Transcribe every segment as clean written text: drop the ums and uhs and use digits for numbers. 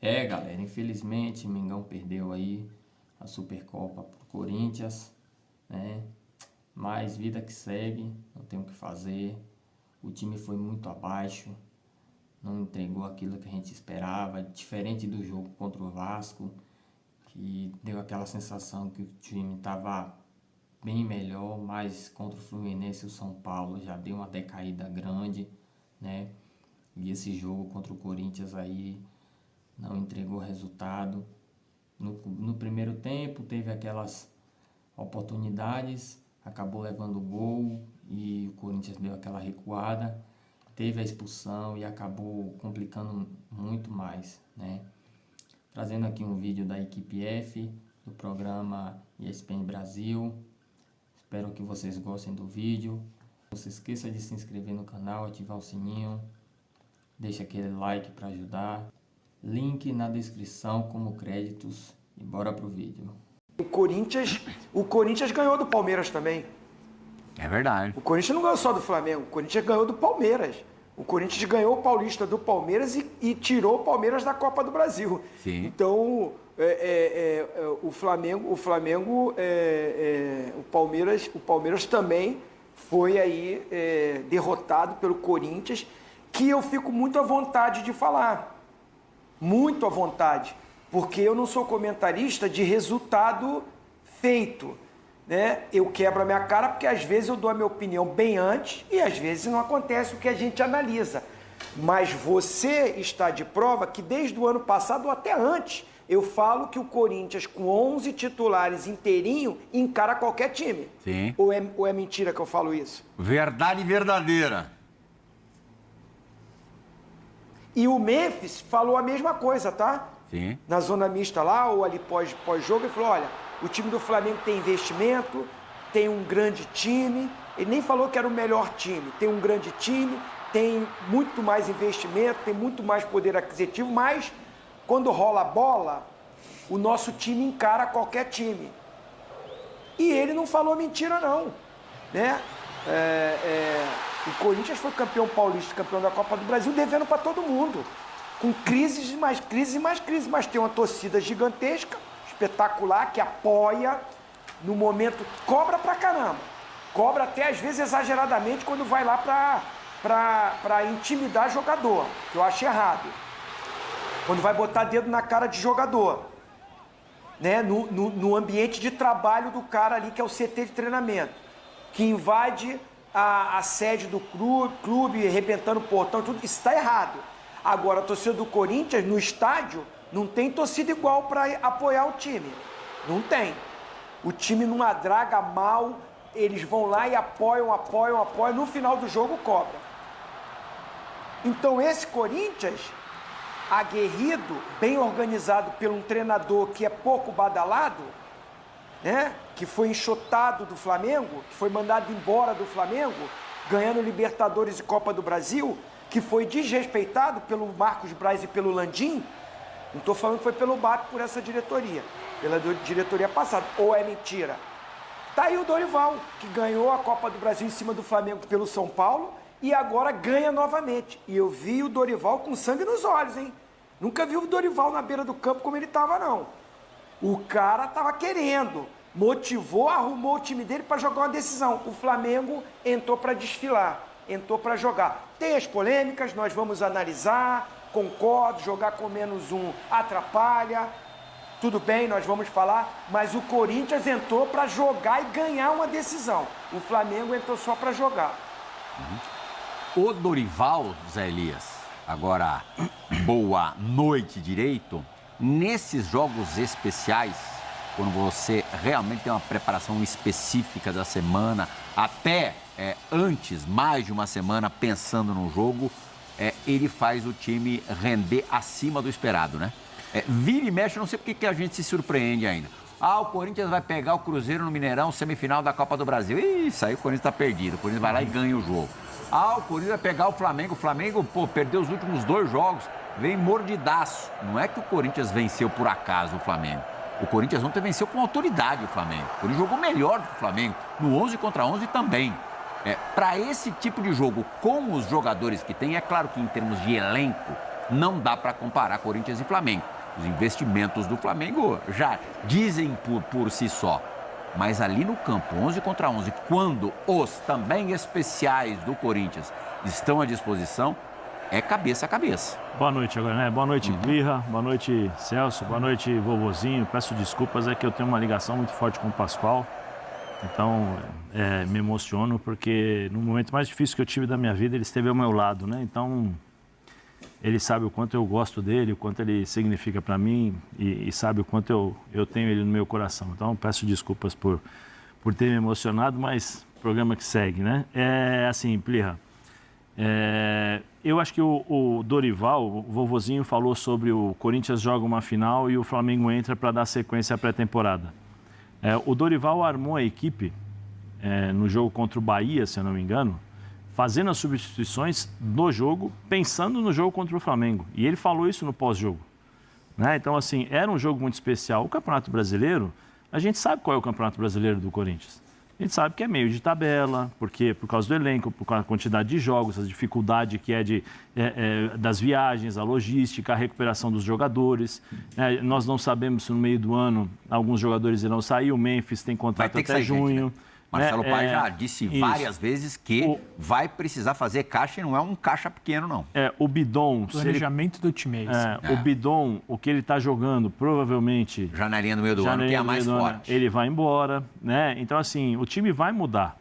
Galera, infelizmente, Mengão perdeu aí a Supercopa pro Corinthians, né? Mas vida que segue, não tem o que fazer. O time foi muito abaixo, não entregou aquilo que a gente esperava, diferente do jogo contra o Vasco, que deu aquela sensação que o time estava bem melhor, mas contra o Fluminense e o São Paulo já deu uma decaída grande, né? E esse jogo contra o Corinthians aí não entregou resultado. No primeiro tempo teve aquelas oportunidades, acabou levando o gol e o Corinthians deu aquela recuada, teve a expulsão e acabou complicando muito mais, né? Trazendo aqui um vídeo da equipe F, do programa ESPN Brasil. Espero que vocês gostem do vídeo. Não se esqueça de se inscrever no canal, ativar o sininho, deixa aquele like para ajudar. Link na descrição como créditos e bora pro vídeo. O Corinthians ganhou do Palmeiras também. É verdade. O Corinthians não ganhou só do Flamengo, o Corinthians ganhou do Palmeiras. O Corinthians ganhou o Paulista do Palmeiras e tirou o Palmeiras da Copa do Brasil. Sim. Então, o Palmeiras também foi aí derrotado pelo Corinthians, que eu fico muito à vontade de falar. Muito à vontade. Porque eu não sou comentarista de resultado feito, né? Eu quebro a minha cara porque às vezes eu dou a minha opinião bem antes e às vezes não acontece o que a gente analisa. Mas você está de prova que desde o ano passado ou até antes eu falo que o Corinthians com 11 titulares inteirinho encara qualquer time. Sim. Ou é mentira que eu falo isso? Verdade verdadeira. E o Memphis falou a mesma coisa, tá? Sim. Na zona mista lá, ou ali pós-jogo, ele falou, olha, o time do Flamengo tem investimento, tem um grande time. Ele nem falou que era o melhor time. Tem um grande time, tem muito mais investimento, tem muito mais poder aquisitivo, mas quando rola a bola, o nosso time encara qualquer time. E ele não falou mentira, não. Né? O Corinthians foi campeão paulista, campeão da Copa do Brasil, devendo para todo mundo. Com crises e mais crises e mais crises. Mas tem uma torcida gigantesca, espetacular, que apoia, no momento, cobra pra caramba. Cobra até, às vezes, exageradamente, quando vai lá pra intimidar jogador, que eu acho errado. Quando vai botar dedo na cara de jogador. Né? No ambiente de trabalho do cara ali, que é o CT de treinamento. Que invade a sede do clube, arrebentando o portão, tudo. Isso está errado. Agora, a torcida do Corinthians, no estádio, não tem torcida igual para apoiar o time. Não tem. O time numa draga mal, eles vão lá e apoiam. No final do jogo, cobra. Então, esse Corinthians, aguerrido, bem organizado por um treinador que é pouco badalado, né? Que foi enxotado do Flamengo, que foi mandado embora do Flamengo, ganhando Libertadores e Copa do Brasil, que foi desrespeitado pelo Marcos Braz e pelo Landim. Não estou falando que foi pelo BAP, por essa diretoria, pela diretoria passada, ou é mentira? Tá aí o Dorival, que ganhou a Copa do Brasil em cima do Flamengo pelo São Paulo e agora ganha novamente. E eu vi o Dorival com sangue nos olhos, hein? Nunca vi o Dorival na beira do campo como ele estava, não. O cara estava querendo, motivou, arrumou o time dele para jogar uma decisão. O Flamengo entrou para desfilar, entrou para jogar. Tem as polêmicas, nós vamos analisar, concordo, jogar com menos um atrapalha, tudo bem, nós vamos falar, mas o Corinthians entrou para jogar e ganhar uma decisão. O Flamengo entrou só para jogar. O Dorival, Zé Elias, agora, boa noite direito. Nesses jogos especiais, quando você realmente tem uma preparação específica da semana, até antes, mais de uma semana, pensando no jogo, ele faz o time render acima do esperado, né? Vira e mexe, não sei por que a gente se surpreende ainda. O Corinthians vai pegar o Cruzeiro no Mineirão, semifinal da Copa do Brasil. Isso aí o Corinthians está perdido. O Corinthians vai lá e ganha o jogo. O Corinthians vai pegar o Flamengo. O Flamengo, perdeu os últimos 2 jogos. Vem mordidaço. Não é que o Corinthians venceu por acaso o Flamengo. O Corinthians ontem venceu com autoridade o Flamengo. O Corinthians jogou melhor do que o Flamengo. No 11 contra 11 também. Para esse tipo de jogo, com os jogadores que tem, é claro que em termos de elenco, não dá para comparar Corinthians e Flamengo. Os investimentos do Flamengo já dizem por si só. Mas ali no campo, 11 contra 11, quando os também especiais do Corinthians estão à disposição, é cabeça a cabeça. Boa noite agora, né? Boa noite, Plirra. Boa noite, Celso. Boa noite, vovozinho. Peço desculpas, é que eu tenho uma ligação muito forte com o Pascoal. Então, me emociono porque no momento mais difícil que eu tive da minha vida, ele esteve ao meu lado, né? Então, ele sabe o quanto eu gosto dele, o quanto ele significa para mim e sabe o quanto eu tenho ele no meu coração. Então, peço desculpas por ter me emocionado, mas programa que segue, né? Assim, Plirra, eu acho que o Dorival, o vovozinho, falou sobre o Corinthians joga uma final e o Flamengo entra para dar sequência à pré-temporada. O Dorival armou a equipe no jogo contra o Bahia, se eu não me engano, fazendo as substituições no jogo, pensando no jogo contra o Flamengo. E ele falou isso no pós-jogo, né? Então, assim, era um jogo muito especial. O Campeonato Brasileiro, a gente sabe qual é o Campeonato Brasileiro do Corinthians. A gente sabe que é meio de tabela, porque por causa do elenco, por causa da quantidade de jogos, a dificuldade que das viagens, a logística, a recuperação dos jogadores. Nós não sabemos se no meio do ano alguns jogadores irão sair. O Memphis tem contrato até junho. Gente, né? Marcelo Paes já disse várias vezes que vai precisar fazer caixa e não é um caixa pequeno, não. O Bidon... Planejamento do time. O Bidon, o que ele está jogando, provavelmente... Janelinha no meio do ano, que é mais forte. Ele vai embora, né? Então, assim, o time vai mudar.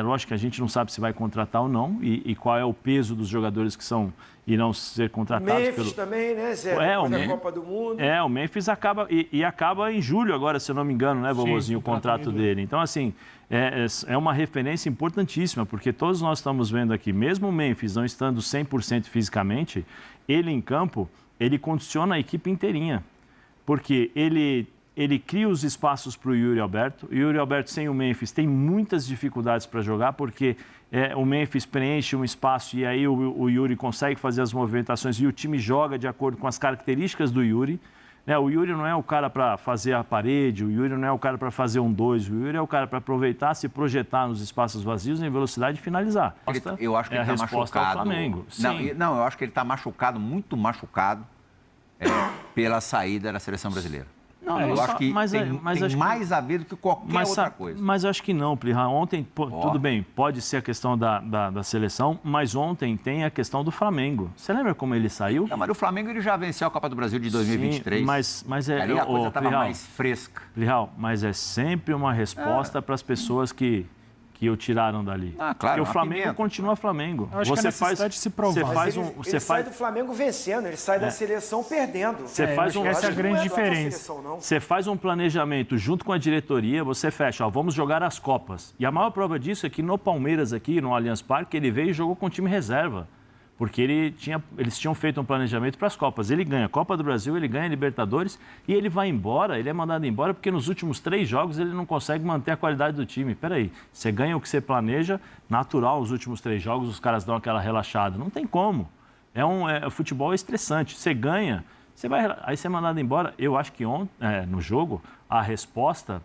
Lógico que a gente não sabe se vai contratar ou não e qual é o peso dos jogadores que irão ser contratados. O Memphis também, né, Zé? Da Copa do Mundo. O Memphis acaba acaba em julho agora, se eu não me engano, né, vovozinho, o contrato dele. Então, assim, é uma referência importantíssima, porque todos nós estamos vendo aqui, mesmo o Memphis não estando 100% fisicamente, ele em campo, ele condiciona a equipe inteirinha, porque ele cria os espaços para o Yuri Alberto. O Yuri Alberto sem o Memphis tem muitas dificuldades para jogar, porque o Memphis preenche um espaço e aí o Yuri consegue fazer as movimentações e o time joga de acordo com as características do Yuri. O Yuri não é o cara para fazer a parede, o Yuri não é o cara para fazer 1-2, o Yuri é o cara para aproveitar, se projetar nos espaços vazios em velocidade e finalizar. Eu acho que ele está machucado. Flamengo. Não, eu acho que ele está machucado, muito machucado, pela saída da seleção brasileira. Eu acho que tem mais a ver do que qualquer outra coisa. Mas eu acho que não, Plirra. Ontem, tudo bem, pode ser a questão da seleção, mas ontem tem a questão do Flamengo. Você lembra como ele saiu? Não, mas o Flamengo ele já venceu a Copa do Brasil de 2023. Sim, mas ali a coisa estava mais fresca. Plirra, mas é sempre uma resposta para as pessoas que o tiraram dali. Claro. Porque o Flamengo continua Flamengo. Eu acho que a necessidade de se provar. Ele sai do Flamengo vencendo, ele sai da seleção perdendo. Essa é a grande diferença. Você faz um planejamento junto com a diretoria, você fecha, vamos jogar as Copas. E a maior prova disso é que no Palmeiras aqui, no Allianz Parque, ele veio e jogou com o time reserva. Porque eles tinham feito um planejamento para as Copas. Ele ganha a Copa do Brasil, ele ganha a Libertadores e ele vai embora, ele é mandado embora porque nos últimos 3 jogos ele não consegue manter a qualidade do time. Peraí, você ganha o que você planeja, natural, os últimos 3 jogos os caras dão aquela relaxada. Não tem como. O futebol é estressante. Você ganha, aí você é mandado embora. Eu acho que no jogo a resposta...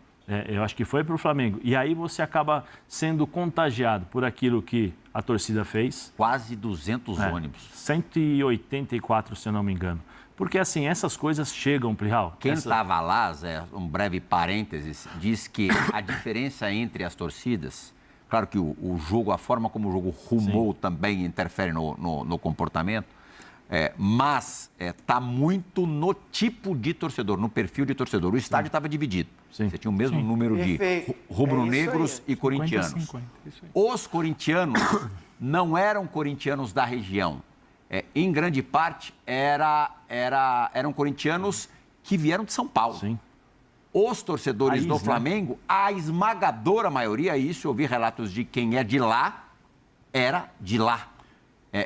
eu acho que foi para o Flamengo. E aí você acaba sendo contagiado por aquilo que a torcida fez. Quase 200 ônibus. 184, se eu não me engano. Porque, assim, essas coisas chegam, Plihal. Quem estava lá, Zé, um breve parênteses, diz que a diferença entre as torcidas... Claro que o jogo, a forma como o jogo rumou também interfere no comportamento. Mas está muito no tipo de torcedor, no perfil de torcedor. O estádio estava dividido. Você tinha o mesmo número de rubro-negros e corintianos. 50, Os corintianos não eram corintianos da região. Em grande parte, eram corintianos que vieram de São Paulo. Sim. Os torcedores do Flamengo, a esmagadora maioria, isso eu ouvi relatos de quem é de lá, era de lá.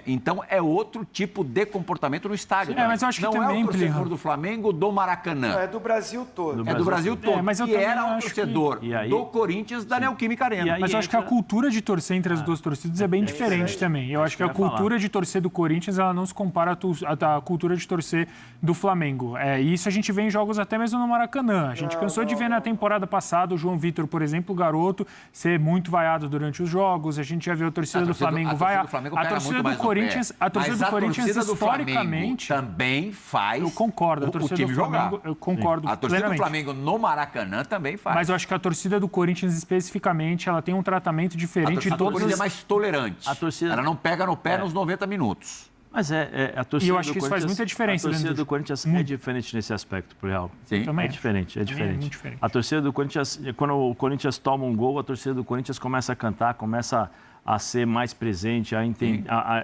Então, é outro tipo de comportamento no estádio. Mas eu acho que não também, é o torcedor do Flamengo do Maracanã. É do Brasil todo. É do Brasil todo. Mas eu e era o torcedor do Corinthians da Neoquímica Arena. Mas eu acho que a cultura de torcer entre as duas torcidas é bem diferente também. Eu acho que a cultura de torcer do Corinthians ela não se compara à cultura de torcer do Flamengo. E isso a gente vê em jogos até mesmo no Maracanã. A gente cansou de ver na temporada passada o João Vitor, por exemplo, o garoto, ser muito vaiado durante os jogos. A gente já viu a torcida do Flamengo vaiar. A torcida do Corinthians, a torcida Mas do Corinthians torcida do historicamente Flamengo também faz. eu concordo, a o torcida time do Flamengo, jogar. eu concordo A torcida plenamente. do Flamengo no Maracanã também faz. Mas eu acho que a torcida do Corinthians especificamente, ela tem um tratamento diferente de a torcida todas é as... mais tolerante. A torcida- Ela não pega no pé nos 90 minutos. Mas a torcida E eu acho do que isso faz Corinthians- muita diferença A torcida dentro do Corinthians é diferente nesse aspecto, pro Real. Sim. Também É acho. diferente, é Também é diferente. muito diferente. A torcida do Corinthians, quando o Corinthians toma um gol, a torcida do Corinthians começa a cantar, começa a ser mais presente, a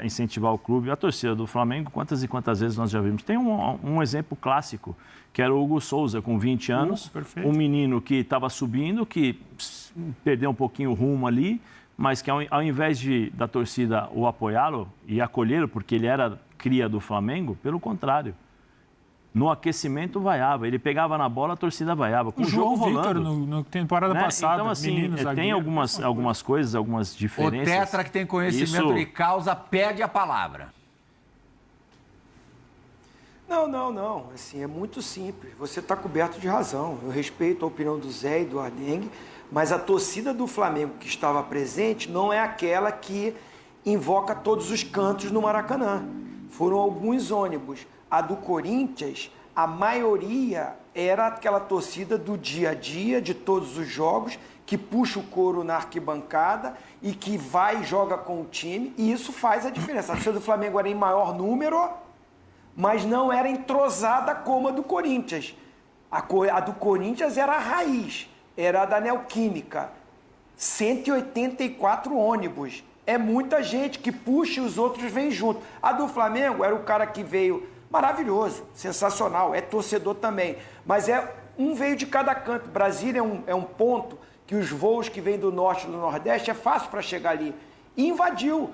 incentivar o clube. A torcida do Flamengo, quantas e quantas vezes nós já vimos? Tem um exemplo clássico, que era o Hugo Souza, com 20 anos, perfeito. um menino que estava subindo, que perdeu um pouquinho o rumo ali, mas que ao invés da torcida o apoiá-lo e acolhê-lo, porque ele era cria do Flamengo, pelo contrário. No aquecimento vaiava, ele pegava na bola, a torcida vaiava. Com O o João jogo Vitor, rolando, no temporada né? passada, Então, assim, menino, tem zagueiro, algumas coisas, algumas O diferenças. Tetra, que tem conhecimento Isso- de causa, pede a palavra. Não. Assim, é muito simples. Você está coberto de razão. Eu respeito a opinião do Zé e do Ardengue, mas a torcida do Flamengo que estava presente não é aquela que invoca todos os cantos no Maracanã. Foram alguns ônibus. A do Corinthians, a maioria era aquela torcida do dia a dia, de todos os jogos, que puxa o couro na arquibancada e que vai e joga com o time, e isso faz a diferença. A torcida do Flamengo era em maior número, mas não era entrosada como a do Corinthians. A do Corinthians era a raiz, era a da Neoquímica. 184 ônibus. É muita gente que puxa e os outros vêm junto. A do Flamengo era o cara que veio maravilhoso, sensacional, é torcedor também. Mas um veio de cada canto. Brasília é um ponto que os voos que vêm do norte e do nordeste é fácil para chegar ali. E invadiu.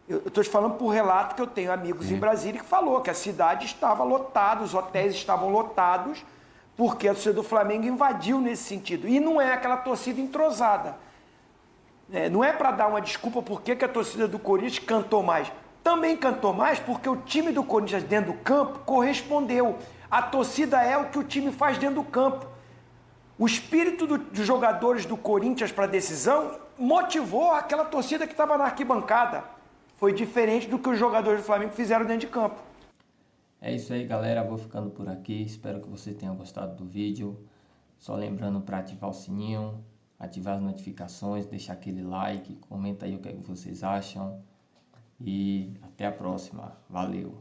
Eu estou te falando por relato que eu tenho amigos em Brasília que falou que a cidade estava lotada, os hotéis estavam lotados, porque a torcida do Flamengo invadiu nesse sentido. E não é aquela torcida entrosada. Não é para dar uma desculpa por que a torcida do Corinthians cantou mais. Também cantou mais porque o time do Corinthians dentro do campo correspondeu. A torcida é o que o time faz dentro do campo. O espírito dos jogadores do Corinthians para a decisão motivou aquela torcida que estava na arquibancada. Foi diferente do que os jogadores do Flamengo fizeram dentro de campo. É isso aí, galera. Vou ficando por aqui. Espero que você tenha gostado do vídeo. Só lembrando para ativar o sininho, ativar as notificações, deixar aquele like, comenta aí o que vocês acham. E até a próxima. Valeu!